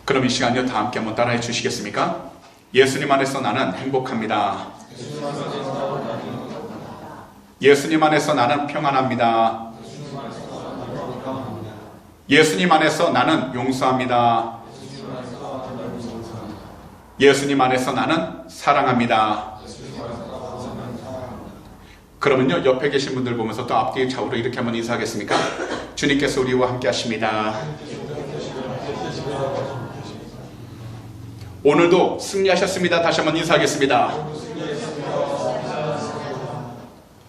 그럼 이 시간요 다 함께 한번 따라해 주시겠습니까? 예수님 안에서 나는 행복합니다. 예수님 안에서 나는 평안합니다. 예수님 안에서 나는 용서합니다. 예수님 안에서 나는 사랑합니다. 그러면요 옆에 계신 분들 보면서 또 앞뒤 좌우로 이렇게 한번 인사하겠습니까? 주님께서 우리와 함께 하십니다. 오늘도 승리하셨습니다. 다시 한번 인사하겠습니다.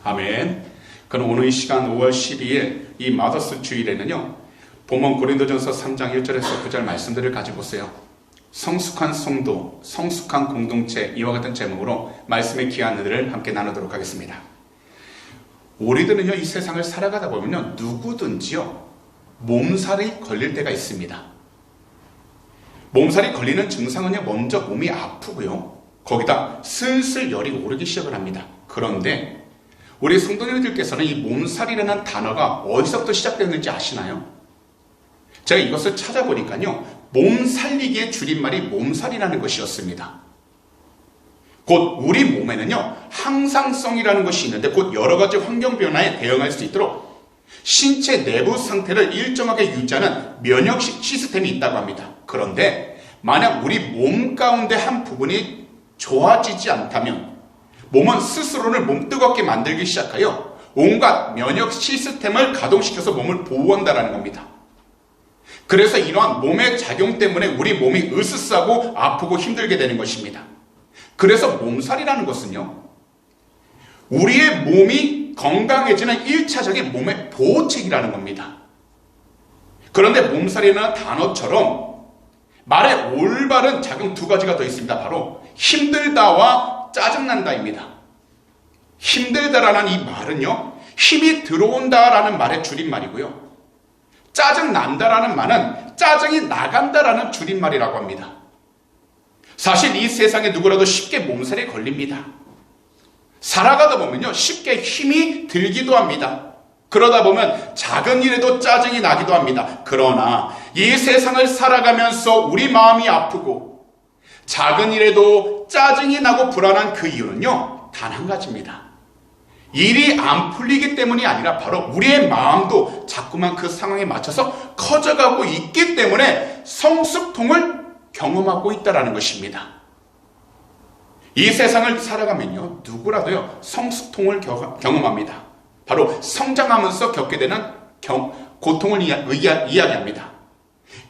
아멘. 그럼 오늘 이 시간 5월 12일 이 마더스 주일에는요 본문 고린도전서 3장 1절에서 9절 말씀들을 가지고 오세요. 성숙한 성도, 성숙한 공동체, 이와 같은 제목으로 말씀의 귀한들을 함께 나누도록 하겠습니다. 우리들은요 이 세상을 살아가다 보면요 누구든지요 몸살이 걸릴 때가 있습니다. 몸살이 걸리는 증상은요 먼저 몸이 아프고요 거기다 슬슬 열이 오르기 시작을 합니다. 그런데 우리 성도님들께서는 이 몸살이라는 단어가 어디서부터 시작되었는지 아시나요? 제가 이것을 찾아보니까요 몸 살리기의 줄임말이 몸살이라는 것이었습니다. 곧 우리 몸에는요 항상성이라는 것이 있는데 곧 여러 가지 환경 변화에 대응할 수 있도록 신체 내부 상태를 일정하게 유지하는 면역 시스템이 있다고 합니다. 그런데 만약 우리 몸 가운데 한 부분이 좋아지지 않다면 몸은 스스로를 몸뜨겁게 만들기 시작하여 온갖 면역 시스템을 가동시켜서 몸을 보호한다는 겁니다. 그래서 이러한 몸의 작용 때문에 우리 몸이 으스스하고 아프고 힘들게 되는 것입니다. 그래서 몸살이라는 것은요 우리의 몸이 건강해지는 1차적인 몸의 보호책이라는 겁니다. 그런데 몸살이라는 단어처럼 말에 올바른 작용 두 가지가 더 있습니다. 바로 힘들다와 짜증난다입니다. 힘들다라는 이 말은요 힘이 들어온다라는 말의 줄임말이고요 짜증난다라는 말은 짜증이 나간다라는 줄임말이라고 합니다. 사실 이 세상에 누구라도 쉽게 몸살에 걸립니다. 살아가다 보면요 쉽게 힘이 들기도 합니다. 그러다 보면 작은 일에도 짜증이 나기도 합니다. 그러나 이 세상을 살아가면서 우리 마음이 아프고 작은 일에도 짜증이 나고 불안한 그 이유는요 단 한 가지입니다. 일이 안 풀리기 때문이 아니라 바로 우리의 마음도 자꾸만 그 상황에 맞춰서 커져가고 있기 때문에 성숙통을 경험하고 있다는 것입니다. 이 세상을 살아가면요 누구라도요 성숙통을 경험합니다. 바로 성장하면서 겪게 되는 고통을 이야기합니다.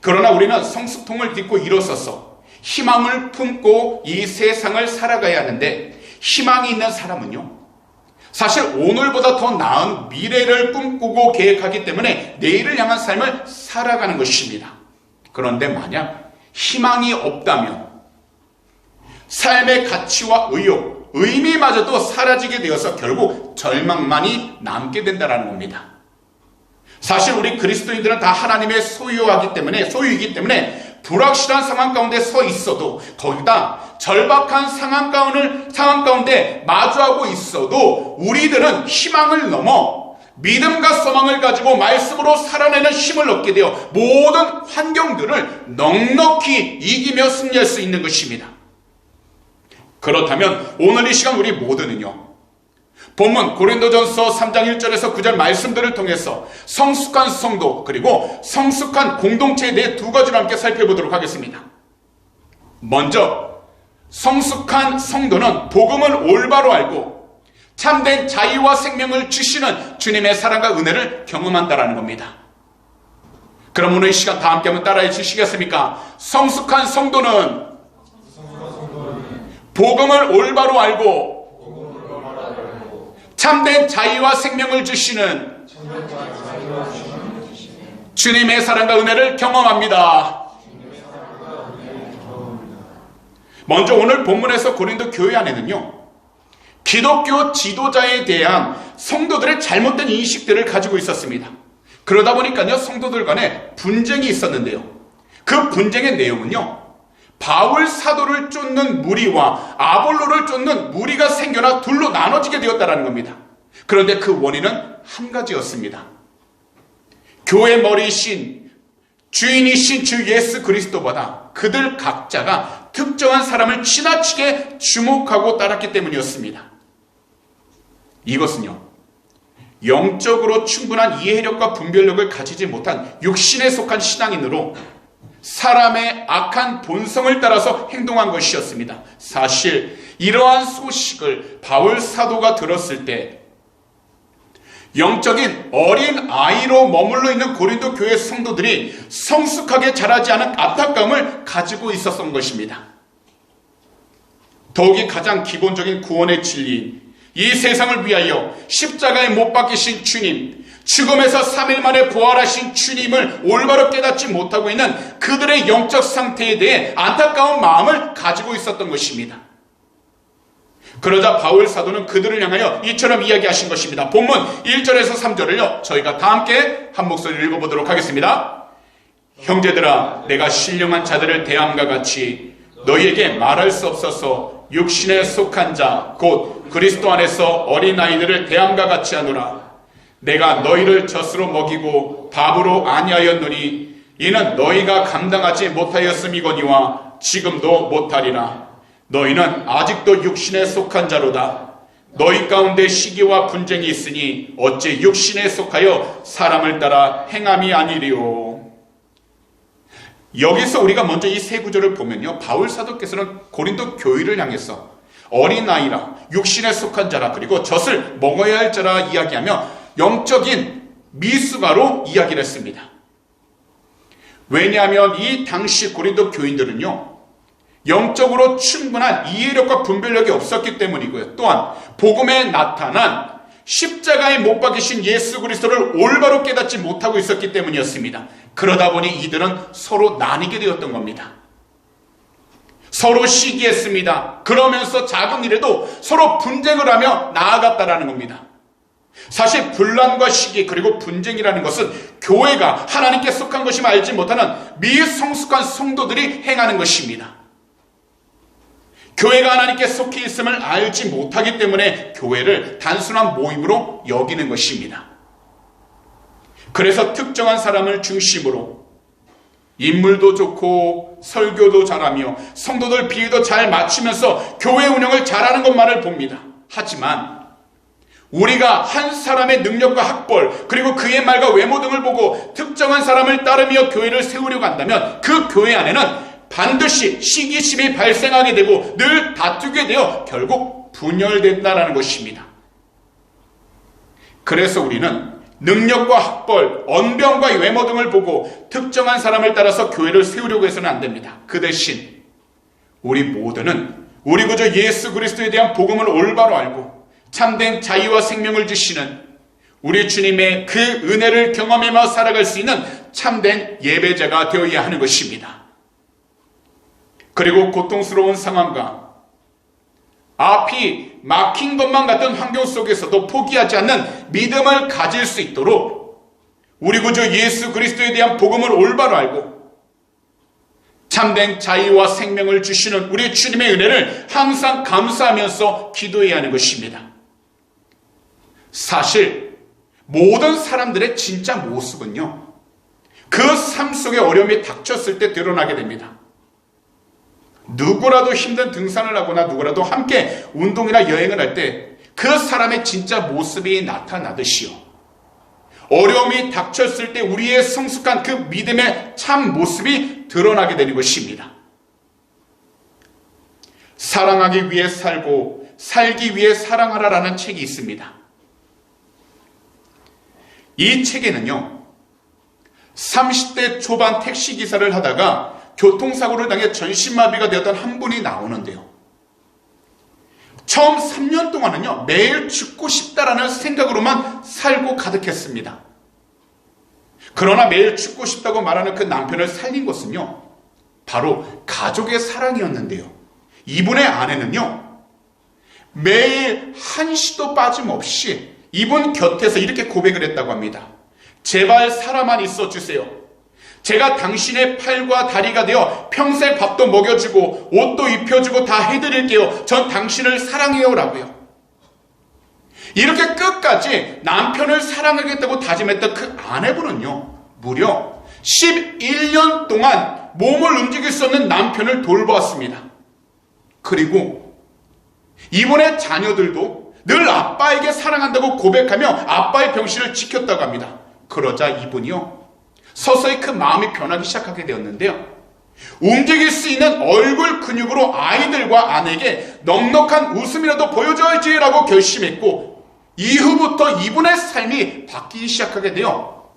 그러나 우리는 성숙통을 딛고 일어서서 희망을 품고 이 세상을 살아가야 하는데 희망이 있는 사람은요 사실 오늘보다 더 나은 미래를 꿈꾸고 계획하기 때문에 내일을 향한 삶을 살아가는 것입니다. 그런데 만약 희망이 없다면 삶의 가치와 의욕, 의미마저도 사라지게 되어서 결국 절망만이 남게 된다는 겁니다. 사실 우리 그리스도인들은 다 하나님의 소유이기 때문에 불확실한 상황 가운데 서 있어도 거기다 절박한 상황 가운데 마주하고 있어도 우리들은 희망을 넘어 믿음과 소망을 가지고 말씀으로 살아내는 힘을 얻게 되어 모든 환경들을 넉넉히 이기며 승리할 수 있는 것입니다. 그렇다면 오늘 이 시간 우리 모두는요 본문 고린도전서 3장 1절에서 9절 말씀들을 통해서 성숙한 성도 그리고 성숙한 공동체에 대해 두 가지를 함께 살펴보도록 하겠습니다. 먼저 성숙한 성도는 복음을 올바로 알고 참된 자유와 생명을 주시는 주님의 사랑과 은혜를 경험한다는 겁니다. 그럼 오늘 이 시간 다 함께 한번 따라해 주시겠습니까? 성숙한 성도는 복음을 올바로 알고 참된 자유와 생명을 주시는 주님의 사랑과 은혜를 경험합니다. 먼저 오늘 본문에서 고린도 교회 안에는요 기독교 지도자에 대한 성도들의 잘못된 인식들을 가지고 있었습니다. 그러다 보니까요 성도들 간에 분쟁이 있었는데요 그 분쟁의 내용은요 바울 사도를 쫓는 무리와 아볼로를 쫓는 무리가 생겨나 둘로 나눠지게 되었다는 겁니다. 그런데 그 원인은 한 가지였습니다. 교회 머리이신 주인이신 주 예수 그리스도보다 그들 각자가 특정한 사람을 지나치게 주목하고 따랐기 때문이었습니다. 이것은요, 영적으로 충분한 이해력과 분별력을 가지지 못한 육신에 속한 신앙인으로 사람의 악한 본성을 따라서 행동한 것이었습니다. 사실 이러한 소식을 바울 사도가 들었을 때 영적인 어린 아이로 머물러 있는 고린도 교회 성도들이 성숙하게 자라지 않은 안타까움을 가지고 있었던 것입니다. 더욱이 가장 기본적인 구원의 진리인 이 세상을 위하여 십자가에 못 박히신 주님, 죽음에서 3일 만에 부활하신 주님을 올바로 깨닫지 못하고 있는 그들의 영적 상태에 대해 안타까운 마음을 가지고 있었던 것입니다. 그러자 바울 사도는 그들을 향하여 이처럼 이야기하신 것입니다. 본문 1절에서 3절을요, 저희가 다 함께 한 목소리를 읽어보도록 하겠습니다. 형제들아, 내가 신령한 자들을 대함과 같이 너희에게 말할 수 없어서 육신에 속한 자 곧 그리스도 안에서 어린아이들을 대함과 같이 하노라. 내가 너희를 젖으로 먹이고 밥으로 아니하였노니 이는 너희가 감당하지 못하였음이거니와 지금도 못하리라. 너희는 아직도 육신에 속한 자로다. 너희 가운데 시기와 분쟁이 있으니 어째 육신에 속하여 사람을 따라 행함이 아니리요. 여기서 우리가 먼저 이 세 구절을 보면요, 바울 사도께서는 고린도 교회를 향해서 어린아이라, 육신에 속한 자라, 그리고 젖을 먹어야 할 자라 이야기하며 영적인 미숙아로 이야기를 했습니다. 왜냐하면 이 당시 고린도 교인들은요, 영적으로 충분한 이해력과 분별력이 없었기 때문이고요. 또한 복음에 나타난 십자가에 못 박히신 예수 그리스도를 올바로 깨닫지 못하고 있었기 때문이었습니다. 그러다 보니 이들은 서로 나뉘게 되었던 겁니다. 서로 시기했습니다. 그러면서 작은 일에도 서로 분쟁을 하며 나아갔다라는 겁니다. 사실 분란과 시기 그리고 분쟁이라는 것은 교회가 하나님께 속한 것임을 알지 못하는 미성숙한 성도들이 행하는 것입니다. 교회가 하나님께 속해 있음을 알지 못하기 때문에 교회를 단순한 모임으로 여기는 것입니다. 그래서 특정한 사람을 중심으로 인물도 좋고 설교도 잘하며 성도들 비위도 잘 맞추면서 교회 운영을 잘하는 것만을 봅니다. 하지만 우리가 한 사람의 능력과 학벌 그리고 그의 말과 외모 등을 보고 특정한 사람을 따르며 교회를 세우려고 한다면 그 교회 안에는 반드시 시기심이 발생하게 되고 늘 다투게 되어 결국 분열된다는 것입니다. 그래서 우리는 능력과 학벌, 언변과 외모 등을 보고 특정한 사람을 따라서 교회를 세우려고 해서는 안 됩니다. 그 대신 우리 모두는 우리 구주 예수 그리스도에 대한 복음을 올바로 알고 참된 자유와 생명을 주시는 우리 주님의 그 은혜를 경험하며 살아갈 수 있는 참된 예배자가 되어야 하는 것입니다. 그리고 고통스러운 상황과 앞이 막힌 것만 같은 환경 속에서도 포기하지 않는 믿음을 가질 수 있도록 우리 구주 예수 그리스도에 대한 복음을 올바로 알고 참된 자유와 생명을 주시는 우리 주님의 은혜를 항상 감사하면서 기도해야 하는 것입니다. 사실 모든 사람들의 진짜 모습은요, 그 삶 속에 어려움이 닥쳤을 때 드러나게 됩니다. 누구라도 힘든 등산을 하거나 누구라도 함께 운동이나 여행을 할 때 그 사람의 진짜 모습이 나타나듯이요, 어려움이 닥쳤을 때 우리의 성숙한 그 믿음의 참 모습이 드러나게 되는 것입니다. 사랑하기 위해 살고 살기 위해 사랑하라라는 책이 있습니다. 이 책에는요, 30대 초반 택시기사를 하다가 교통사고를 당해 전신마비가 되었던 한 분이 나오는데요, 처음 3년 동안은요 매일 죽고 싶다라는 생각으로만 살고 가득했습니다. 그러나 매일 죽고 싶다고 말하는 그 남편을 살린 것은요 바로 가족의 사랑이었는데요, 이분의 아내는요 매일 한시도 빠짐없이 이분 곁에서 이렇게 고백을 했다고 합니다. 제발 살아만 있어 주세요. 제가 당신의 팔과 다리가 되어 평생 밥도 먹여주고 옷도 입혀주고 다 해드릴게요. 전 당신을 사랑해요 라고요. 이렇게 끝까지 남편을 사랑하겠다고 다짐했던 그 아내분은요 무려 11년 동안 몸을 움직일 수 없는 남편을 돌보았습니다. 그리고 이번에 자녀들도 늘 아빠에게 사랑한다고 고백하며 아빠의 병실을 지켰다고 합니다. 그러자 이분이요, 서서히 그 마음이 변하기 시작하게 되었는데요. 움직일 수 있는 얼굴 근육으로 아이들과 아내에게 넉넉한 웃음이라도 보여줘야지라고 결심했고, 이후부터 이분의 삶이 바뀌기 시작하게 되어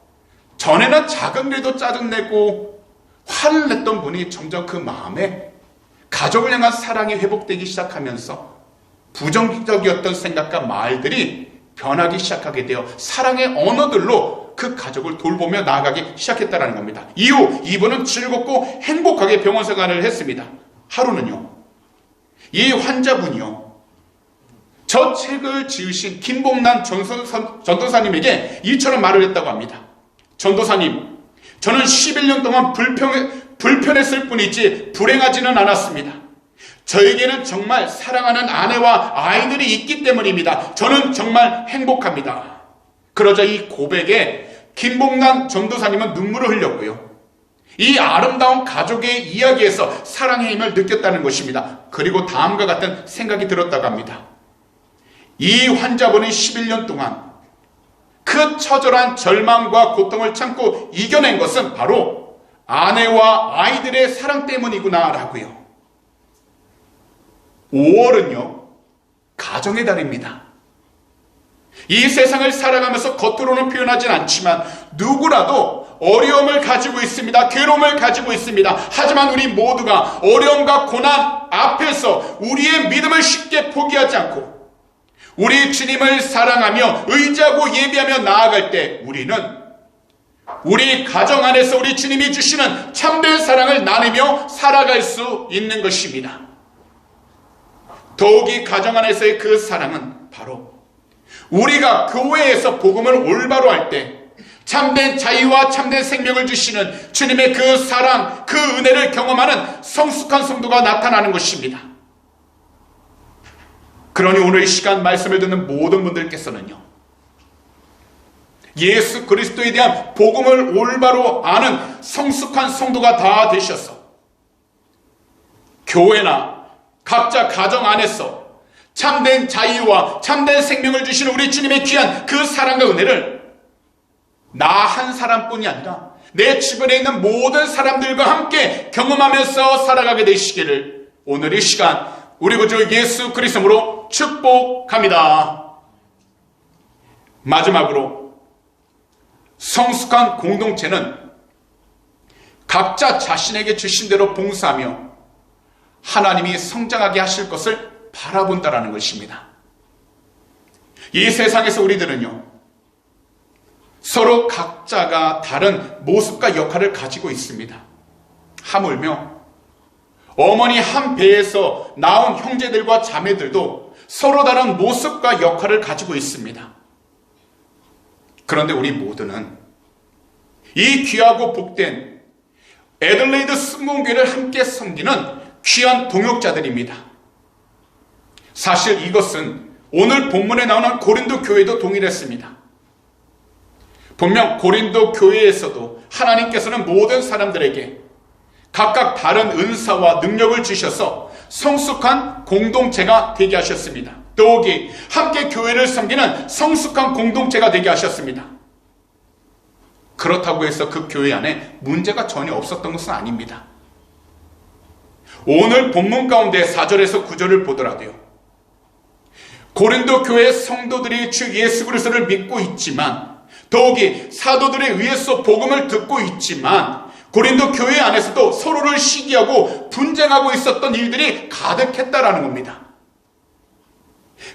전에는 작은 일에도 짜증내고 화를 냈던 분이 점점 그 마음에 가족을 향한 사랑이 회복되기 시작하면서 부정적이었던 생각과 말들이 변하기 시작하게 되어 사랑의 언어들로 그 가족을 돌보며 나아가기 시작했다는 겁니다. 이후 이분은 즐겁고 행복하게 병원 생활을 했습니다. 하루는요, 이 환자분이요, 저 책을 지으신 김봉란 전도사님에게 이처럼 말을 했다고 합니다. 전도사님, 저는 11년 동안 불편했을 뿐이지 불행하지는 않았습니다. 저에게는 정말 사랑하는 아내와 아이들이 있기 때문입니다. 저는 정말 행복합니다. 그러자 이 고백에 김봉란 전도사님은 눈물을 흘렸고요, 이 아름다운 가족의 이야기에서 사랑의 힘을 느꼈다는 것입니다. 그리고 다음과 같은 생각이 들었다고 합니다. 이 환자분이 11년 동안 그 처절한 절망과 고통을 참고 이겨낸 것은 바로 아내와 아이들의 사랑 때문이구나 라고요. 5월은요, 가정의 달입니다. 이 세상을 살아가면서 겉으로는 표현하진 않지만 누구라도 어려움을 가지고 있습니다. 괴로움을 가지고 있습니다. 하지만 우리 모두가 어려움과 고난 앞에서 우리의 믿음을 쉽게 포기하지 않고 우리 주님을 사랑하며 의지하고 예비하며 나아갈 때 우리는 우리 가정 안에서 우리 주님이 주시는 참된 사랑을 나누며 살아갈 수 있는 것입니다. 더욱이 가정 안에서의 그 사랑은 바로 우리가 교회에서 복음을 올바로 할 때 참된 자유와 참된 생명을 주시는 주님의 그 사랑, 그 은혜를 경험하는 성숙한 성도가 나타나는 것입니다. 그러니 오늘 이 시간 말씀을 듣는 모든 분들께서는요, 예수 그리스도에 대한 복음을 올바로 아는 성숙한 성도가 다 되셔서 교회나 각자 가정 안에서 참된 자유와 참된 생명을 주시는 우리 주님의 귀한 그 사랑과 은혜를 나 한 사람뿐이 아니라 내 주변에 있는 모든 사람들과 함께 경험하면서 살아가게 되시기를 오늘 이 시간 우리 구주 예수 그리스도로 축복합니다. 마지막으로, 성숙한 공동체는 각자 자신에게 주신 대로 봉사하며 하나님이 성장하게 하실 것을 바라본다라는 것입니다. 이 세상에서 우리들은요, 서로 각자가 다른 모습과 역할을 가지고 있습니다. 하물며 어머니 한 배에서 나온 형제들과 자매들도 서로 다른 모습과 역할을 가지고 있습니다. 그런데 우리 모두는 이 귀하고 복된 애들레이드 순복음교회를 함께 섬기는 귀한 동역자들입니다. 사실 이것은 오늘 본문에 나오는 고린도 교회도 동일했습니다. 분명 고린도 교회에서도 하나님께서는 모든 사람들에게 각각 다른 은사와 능력을 주셔서 성숙한 공동체가 되게 하셨습니다. 더욱이 함께 교회를 섬기는 성숙한 공동체가 되게 하셨습니다. 그렇다고 해서 그 교회 안에 문제가 전혀 없었던 것은 아닙니다. 오늘 본문 가운데 4절에서 9절을 보더라도요, 고린도 교회 성도들이 주 예수 그리스도를 믿고 있지만 더욱이 사도들에 의해서 복음을 듣고 있지만 고린도 교회 안에서도 서로를 시기하고 분쟁하고 있었던 일들이 가득했다라는 겁니다.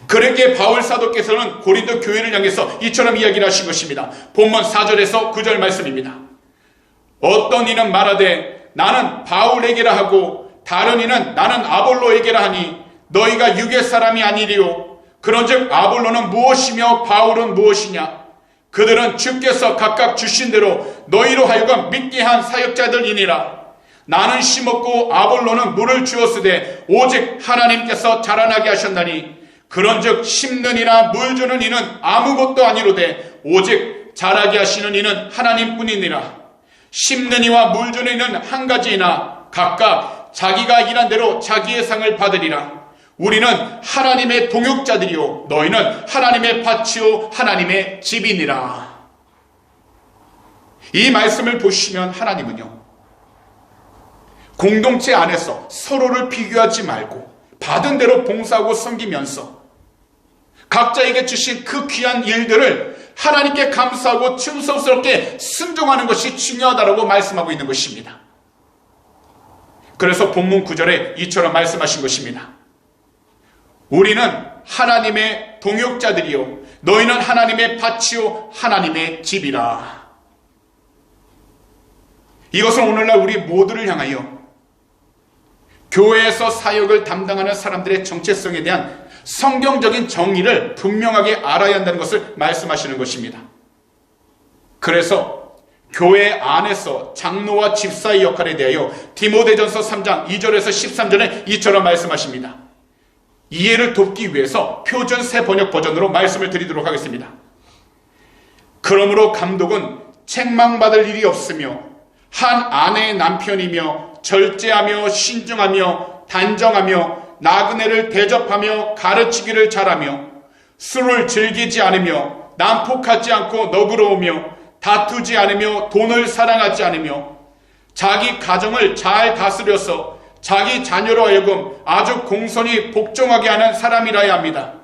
그러기에 바울 사도께서는 고린도 교회를 향해서 이처럼 이야기를 하신 것입니다. 본문 4절에서 9절 말씀입니다. 어떤 이는 말하되 나는 바울에게라 하고 다른 이는 나는 아볼로에게라 하니 너희가 육의 사람이 아니리요. 그런즉 아볼로는 무엇이며 바울은 무엇이냐? 그들은 주께서 각각 주신 대로 너희로 하여금 믿게 한 사역자들이니라. 나는 심었고 아볼로는 물을 주었으되 오직 하나님께서 자라나게 하셨나니 그런즉 심는 이나 물 주는 이는 아무것도 아니로되 오직 자라게 하시는 이는 하나님뿐이니라. 심는 이와 물 주는 이는 한 가지이나 각각 자기가 일한 대로 자기의 상을 받으리라. 우리는 하나님의 동역자들이요 너희는 하나님의 밭이요 하나님의 집이니라. 이 말씀을 보시면 하나님은요, 공동체 안에서 서로를 비교하지 말고 받은 대로 봉사하고 섬기면서 각자에게 주신 그 귀한 일들을 하나님께 감사하고 충성스럽게 순종하는 것이 중요하다고 말씀하고 있는 것입니다. 그래서 본문 9절에 이처럼 말씀하신 것입니다. 우리는 하나님의 동역자들이요 너희는 하나님의 밭이요 하나님의 집이라. 이것은 오늘날 우리 모두를 향하여 교회에서 사역을 담당하는 사람들의 정체성에 대한 성경적인 정의를 분명하게 알아야 한다는 것을 말씀하시는 것입니다. 그래서 교회 안에서 장로와 집사의 역할에 대하여 디모데전서 3장 2절에서 13절에 이처럼 말씀하십니다. 이해를 돕기 위해서 표준 새 번역 버전으로 말씀을 드리도록 하겠습니다. 그러므로 감독은 책망받을 일이 없으며 한 아내의 남편이며 절제하며 신중하며 단정하며 나그네를 대접하며 가르치기를 잘하며 술을 즐기지 않으며 난폭하지 않고 너그러우며 다투지 않으며 돈을 사랑하지 않으며 자기 가정을 잘 다스려서 자기 자녀로 하여금 아주 공손히 복종하게 하는 사람이라야 합니다.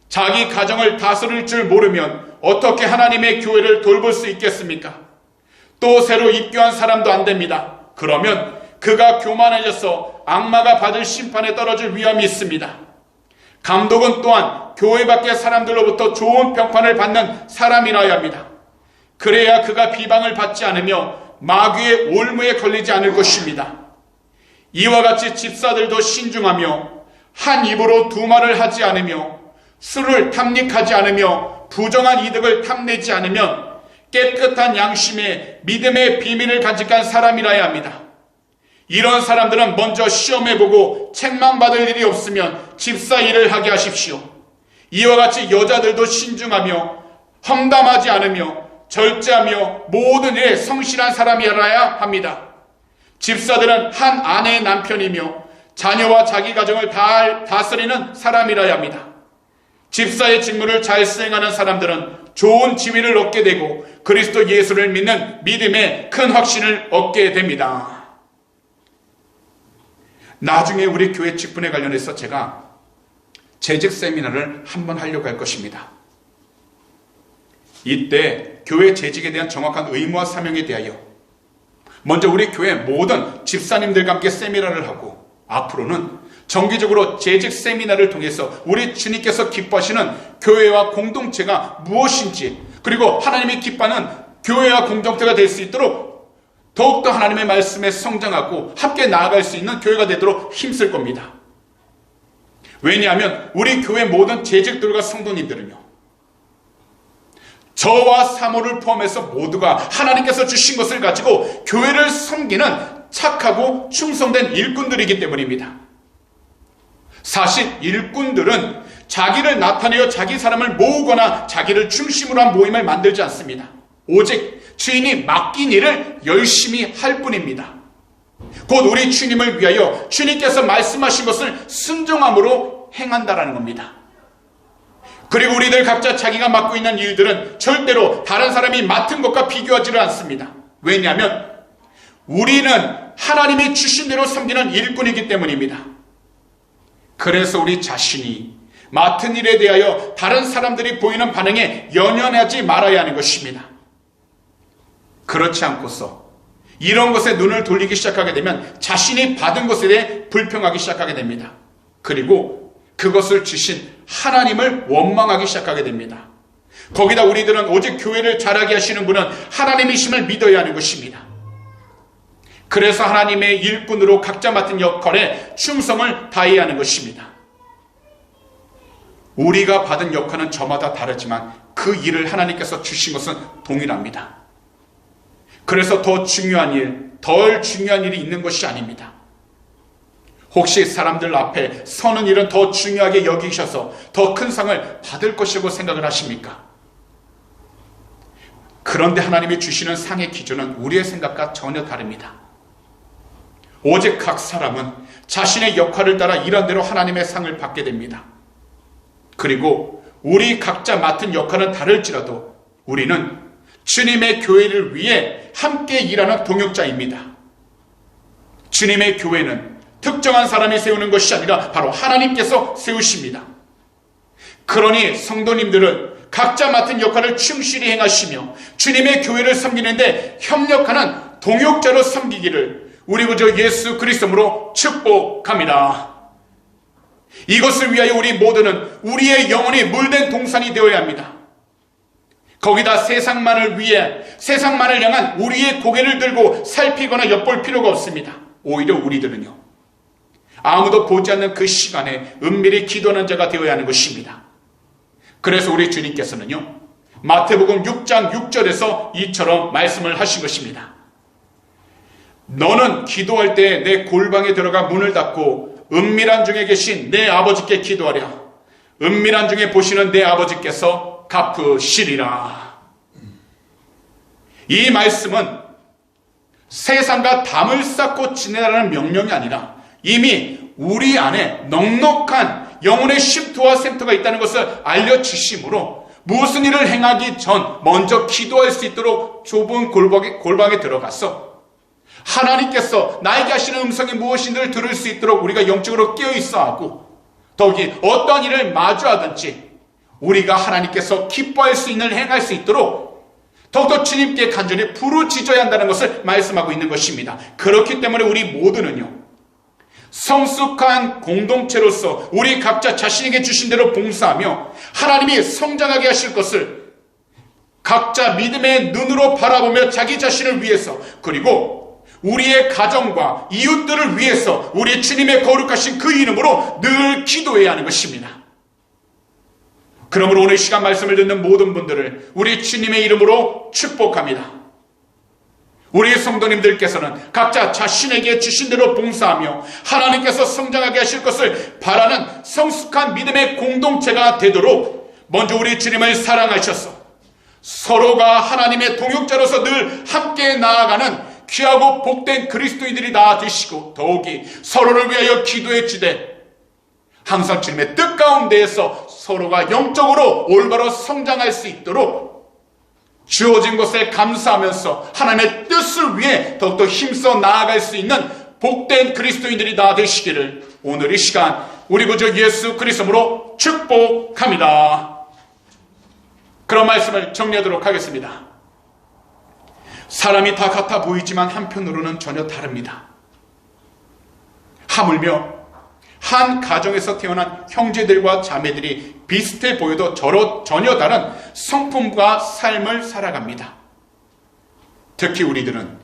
자기 가정을 다스릴 줄 모르면 어떻게 하나님의 교회를 돌볼 수 있겠습니까? 또 새로 입교한 사람도 안 됩니다. 그러면 그가 교만해져서 악마가 받을 심판에 떨어질 위험이 있습니다. 감독은 또한 교회 밖의 사람들로부터 좋은 평판을 받는 사람이라야 합니다. 그래야 그가 비방을 받지 않으며 마귀의 올무에 걸리지 않을 것입니다. 이와 같이 집사들도 신중하며 한 입으로 두 말을 하지 않으며 술을 탐닉하지 않으며 부정한 이득을 탐내지 않으면 깨끗한 양심에 믿음의 비밀을 간직한 사람이라야 합니다. 이런 사람들은 먼저 시험해보고 책망받을 일이 없으면 집사 일을 하게 하십시오. 이와 같이 여자들도 신중하며 험담하지 않으며 절제하며 모든 일에 성실한 사람이라야 합니다. 집사들은 한 아내의 남편이며 자녀와 자기 가정을 잘 다스리는 사람이라야 합니다. 집사의 직무를 잘 수행하는 사람들은 좋은 지위를 얻게 되고 그리스도 예수를 믿는 믿음의 큰 확신을 얻게 됩니다. 나중에 우리 교회 직분에 관련해서 제가 재직 세미나를 한번 하려고 할 것입니다. 이때 교회 재직에 대한 정확한 의무와 사명에 대하여 먼저 우리 교회 모든 집사님들과 함께 세미나를 하고 앞으로는 정기적으로 재직 세미나를 통해서 우리 주님께서 기뻐하시는 교회와 공동체가 무엇인지 그리고 하나님이 기뻐하는 교회와 공동체가 될 수 있도록 더욱더 하나님의 말씀에 성장하고 함께 나아갈 수 있는 교회가 되도록 힘쓸 겁니다. 왜냐하면 우리 교회 모든 재직들과 성도님들은요, 저와 사모를 포함해서 모두가 하나님께서 주신 것을 가지고 교회를 섬기는 착하고 충성된 일꾼들이기 때문입니다. 사실 일꾼들은 자기를 나타내어 자기 사람을 모으거나 자기를 중심으로 한 모임을 만들지 않습니다. 오직 주인이 맡긴 일을 열심히 할 뿐입니다. 곧 우리 주님을 위하여 주님께서 말씀하신 것을 순종함으로 행한다라는 겁니다. 그리고 우리들 각자 자기가 맡고 있는 일들은 절대로 다른 사람이 맡은 것과 비교하지를 않습니다. 왜냐하면 우리는 하나님이 주신 대로 섬기는 일꾼이기 때문입니다. 그래서 우리 자신이 맡은 일에 대하여 다른 사람들이 보이는 반응에 연연하지 말아야 하는 것입니다. 그렇지 않고서 이런 것에 눈을 돌리기 시작하게 되면 자신이 받은 것에 대해 불평하기 시작하게 됩니다. 그리고 그것을 주신 하나님을 원망하기 시작하게 됩니다. 거기다 우리들은 오직 교회를 잘하게 하시는 분은 하나님이심을 믿어야 하는 것입니다. 그래서 하나님의 일꾼으로 각자 맡은 역할에 충성을 다해야 하는 것입니다. 우리가 받은 역할은 저마다 다르지만 그 일을 하나님께서 주신 것은 동일합니다. 그래서 더 중요한 일, 덜 중요한 일이 있는 것이 아닙니다. 혹시 사람들 앞에 서는 일은 더 중요하게 여기셔서 더 큰 상을 받을 것이라고 생각을 하십니까? 그런데 하나님이 주시는 상의 기준은 우리의 생각과 전혀 다릅니다. 오직 각 사람은 자신의 역할을 따라 일한 대로 하나님의 상을 받게 됩니다. 그리고 우리 각자 맡은 역할은 다를지라도 우리는 주님의 교회를 위해 함께 일하는 동역자입니다. 주님의 교회는 특정한 사람이 세우는 것이 아니라 바로 하나님께서 세우십니다. 그러니 성도님들은 각자 맡은 역할을 충실히 행하시며 주님의 교회를 섬기는데 협력하는 동역자로 섬기기를 우리 구주 예수 그리스도로 축복합니다. 이것을 위하여 우리 모두는 우리의 영혼이 물된 동산이 되어야 합니다. 거기다 세상만을 위해 세상만을 향한 우리의 고개를 들고 살피거나 엿볼 필요가 없습니다. 오히려 우리들은요, 아무도 보지 않는 그 시간에 은밀히 기도하는 자가 되어야 하는 것입니다. 그래서 우리 주님께서는요, 마태복음 6장 6절에서 이처럼 말씀을 하신 것입니다. 너는 기도할 때 내 골방에 들어가 문을 닫고 은밀한 중에 계신 내 아버지께 기도하랴. 은밀한 중에 보시는 내 아버지께서 갚으시리라. 이 말씀은 세상과 담을 쌓고 지내라는 명령이 아니라 이미 우리 안에 넉넉한 영혼의 쉼터와 센터가 있다는 것을 알려주심으로 무슨 일을 행하기 전 먼저 기도할 수 있도록 좁은 골방에 들어가서 하나님께서 나에게 하시는 음성이 무엇인지를 들을 수 있도록 우리가 영적으로 깨어있어 하고, 더욱이 어떠한 일을 마주하든지 우리가 하나님께서 기뻐할 수 있는 행할 수 있도록 더욱더 주님께 간절히 부르짖어야 한다는 것을 말씀하고 있는 것입니다. 그렇기 때문에 우리 모두는요, 성숙한 공동체로서 우리 각자 자신에게 주신 대로 봉사하며 하나님이 성장하게 하실 것을 각자 믿음의 눈으로 바라보며 자기 자신을 위해서, 그리고 우리의 가정과 이웃들을 위해서 우리 주님의 거룩하신 그 이름으로 늘 기도해야 하는 것입니다. 그러므로 오늘 시간 말씀을 듣는 모든 분들을 우리 주님의 이름으로 축복합니다. 우리 성도님들께서는 각자 자신에게 주신 대로 봉사하며 하나님께서 성장하게 하실 것을 바라는 성숙한 믿음의 공동체가 되도록 먼저 우리 주님을 사랑하셔서 서로가 하나님의 동역자로서 늘 함께 나아가는 귀하고 복된 그리스도인들이 다 되시고, 더욱이 서로를 위하여 기도해 주되 항상 주님의 뜻 가운데에서 서로가 영적으로 올바로 성장할 수 있도록 주어진 것에 감사하면서 하나님의 뜻을 위해 더욱더 힘써 나아갈 수 있는 복된 그리스도인들이 다 되시기를 오늘 이 시간 우리 구주 예수 그리스도로 축복합니다. 그런 말씀을 정리하도록 하겠습니다. 사람이 다 같아 보이지만 한편으로는 전혀 다릅니다. 하물며 한 가정에서 태어난 형제들과 자매들이 비슷해 보여도 전혀 다른 성품과 삶을 살아갑니다. 특히 우리들은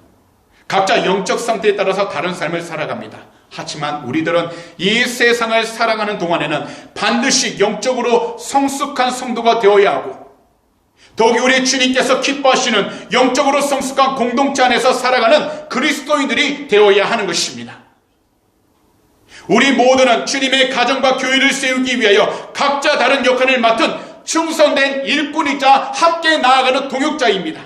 각자 영적 상태에 따라서 다른 삶을 살아갑니다. 하지만 우리들은 이 세상을 살아가는 동안에는 반드시 영적으로 성숙한 성도가 되어야 하고, 더욱이 우리 주님께서 기뻐하시는 영적으로 성숙한 공동체 안에서 살아가는 그리스도인들이 되어야 하는 것입니다. 우리 모두는 주님의 가정과 교회를 세우기 위하여 각자 다른 역할을 맡은 충성된 일꾼이자 함께 나아가는 동역자입니다.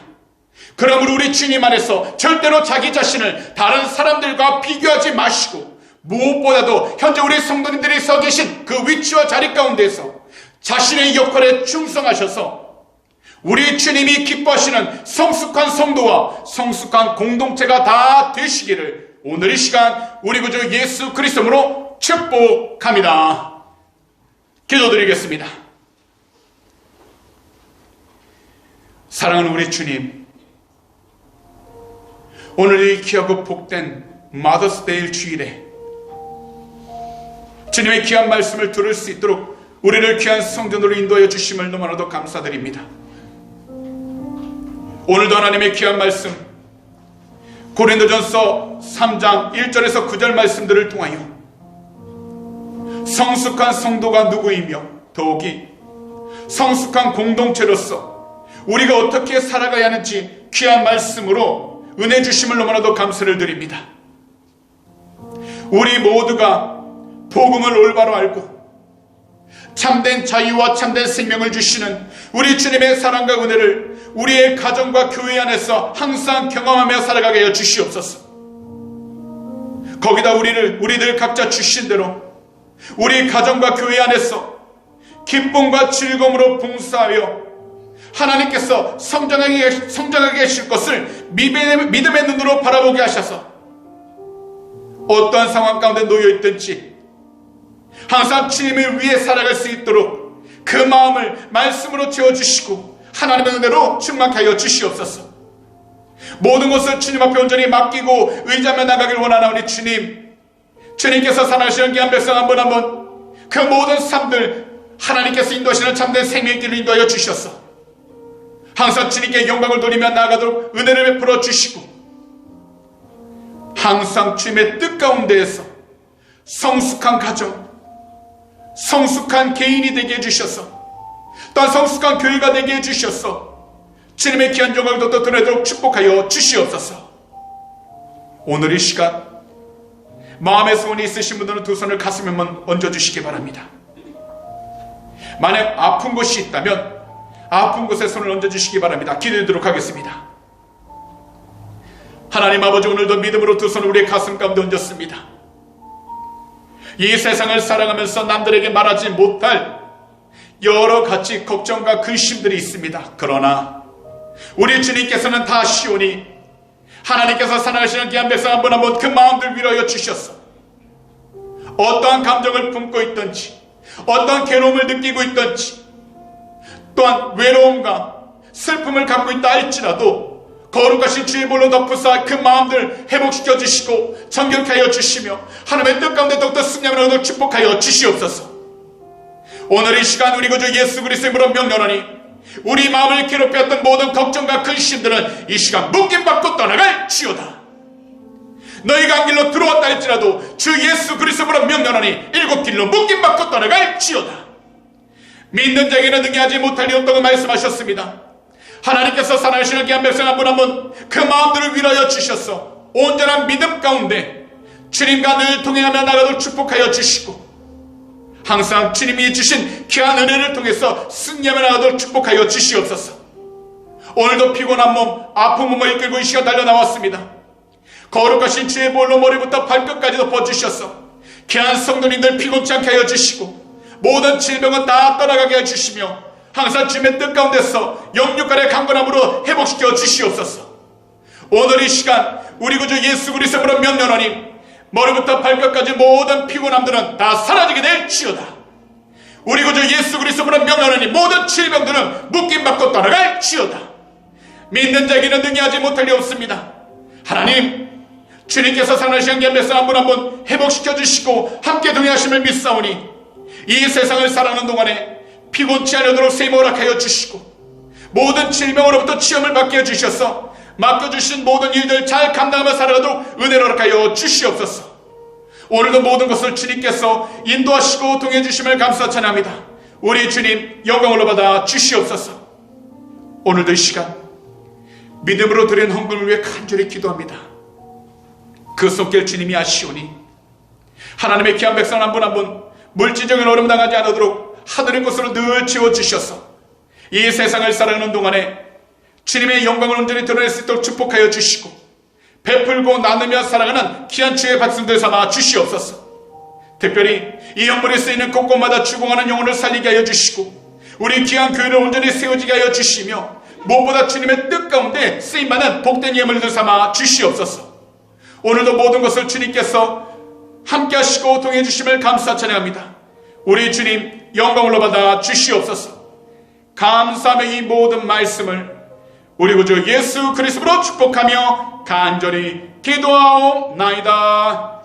그러므로 우리 주님 안에서 절대로 자기 자신을 다른 사람들과 비교하지 마시고, 무엇보다도 현재 우리 성도님들이 서 계신 그 위치와 자리 가운데서 자신의 역할에 충성하셔서 우리 주님이 기뻐하시는 성숙한 성도와 성숙한 공동체가 다 되시기를 오늘 이 시간 우리 구주 예수 그리스도로 축복합니다. 기도드리겠습니다. 사랑하는 우리 주님, 오늘 이 귀하고 복된 마더스데이 주일에 주님의 귀한 말씀을 들을 수 있도록 우리를 귀한 성전으로 인도하여 주심을 너무나도 감사드립니다. 오늘도 하나님의 귀한 말씀, 고린도전서 3장 1절에서 9절 말씀들을 통하여 성숙한 성도가 누구이며 더욱이 성숙한 공동체로서 우리가 어떻게 살아가야 하는지 귀한 말씀으로 은혜 주심을 너무나도 감사를 드립니다. 우리 모두가 복음을 올바로 알고 참된 자유와 참된 생명을 주시는 우리 주님의 사랑과 은혜를 우리의 가정과 교회 안에서 항상 경험하며 살아가게 하여 주시옵소서. 거기다 우리들 각자 주신 대로 우리 가정과 교회 안에서 기쁨과 즐거움으로 봉사하여 하나님께서 성장하게 하실 것을 믿음의 눈으로 바라보게 하셔서 어떠한 상황 가운데 놓여있든지 항상 주님을 위해 살아갈 수 있도록 그 마음을 말씀으로 채워주시고 하나님의 은혜로 충만케 하여 주시옵소서. 모든 것을 주님 앞에 온전히 맡기고 의지하며 나가기를 원하나오니 주님께서 살아가시는 귀한 백성 한 분 한 분 그 모든 삶들 하나님께서 인도하시는 참된 생명의 길을 인도하여 주셔서 항상 주님께 영광을 돌리며 나아가도록 은혜를 베풀어 주시고 항상 주님의 뜻 가운데에서 성숙한 가정, 성숙한 개인이 되게 해주셔서 또한 성숙한 교회가 되게 해주셔서 주님의 귀한 영광을 더 드러내도록 축복하여 주시옵소서. 오늘 이 시간 마음의 소원이 있으신 분들은 두 손을 가슴에 얹어주시기 바랍니다. 만약 아픈 곳이 있다면 아픈 곳에 손을 얹어주시기 바랍니다. 기도드리도록 하겠습니다. 하나님 아버지, 오늘도 믿음으로 두 손을 우리의 가슴 가운데 얹었습니다. 이 세상을 살아가면서 남들에게 말하지 못할 여러 가지 걱정과 근심들이 있습니다. 그러나 우리 주님께서는 다 아시오니 하나님께서 살아가시는 귀한 백성 한 분 한 분 그 마음들 위로하여 주셨어. 어떠한 감정을 품고 있든지 어떠한 괴로움을 느끼고 있든지 또한 외로움과 슬픔을 갖고 있다 할지라도 거룩하신 주의 볼로 덮으사 그 마음들 회복시켜 주시고 정결케 하여 주시며 하나님의 뜻 가운데 더욱더 승리함을 얻어 축복하여 주시옵소서. 오늘 이 시간 우리 구주 예수 그리스도의 이름으로 명령하니 우리 마음을 괴롭혔던 모든 걱정과 근심들은 이 시간 묶임받고 떠나갈지어다. 너희가 한 길로 들어왔다 할지라도 주 예수 그리스도로 명령하니 일곱 길로 묶임받고 떠나갈지어다. 믿는 자에게는 능히하지 못할 일 없다고 말씀하셨습니다. 하나님께서 살아계시는 귀한 백성 한 분 한 분 그 마음들을 위로하여 주셔서 온전한 믿음 가운데 주님과 늘 동행하며 나가도록 축복하여 주시고 항상 주님이 주신 귀한 은혜를 통해서 승리하며 나가도록 축복하여 주시옵소서. 오늘도 피곤한 몸, 아픈 몸을 이끌고 이 시간 달려나왔습니다. 거룩하신 주의 볼로 머리부터 발끝까지 덮어주셔서 귀한 성도님들 피곤치 않게 하여 주시고 모든 질병은 다 떠나가게 해주시며 항상 주님의 뜻 가운데서 영육간의 강건함으로 회복시켜 주시옵소서. 오늘 이 시간 우리 구주 예수 그리스도로 명령하니 머리부터 발끝까지 모든 피곤함들은 다 사라지게 될지어다. 우리 구주 예수 그리스도로 명령하니 모든 질병들은 묶임받고 떠나갈지어다. 믿는 자에게는 능히하지 못할 리 없습니다. 하나님, 주님께서 살아계신 귀한 백성 한 분 한 분 회복시켜 주시고 함께 동행하심을 믿사오니 이 세상을 살아가는 동안에 피곤치 않도록 세임 허락하여 주시고 모든 질병으로부터 치험을 받게 해주셔서 맡겨주신 모든 일들 잘 감당하며 살아가도록 은혜를 허락하여 주시옵소서. 오늘도 모든 것을 주님께서 인도하시고 동행해 주심을 감사 찬양합니다. 우리 주님 영광을 받아 주시옵소서. 오늘도 이 시간 믿음으로 드린 헌금을 위해 간절히 기도합니다. 그 손길 주님이 아시오니 하나님의 귀한 백성 한 분 한 분 물질적인 어려움 당하지 않도록 하늘의 것으로 늘 채워주셔서 이 세상을 살아가는 동안에 주님의 영광을 온전히 드러낼 수 있도록 축복하여 주시고 베풀고 나누며 살아가는 귀한 주의 백성들 삼아 주시옵소서. 특별히 이 영물에 쓰이는 곳곳마다 죽어가는 영혼을 살리게 하여 주시고 우리 귀한 교회를 온전히 세워지게 하여 주시며 무엇보다 주님의 뜻 가운데 쓰임받는 복된 예물들 삼아 주시옵소서. 오늘도 모든 것을 주님께서 함께 하시고 동행해 주심을 감사 찬양합니다. 우리 주님 영광을 받아 주시옵소서. 감사하며 이 모든 말씀을 우리 구주 예수 그리스도로 축복하며 간절히 기도하옵나이다.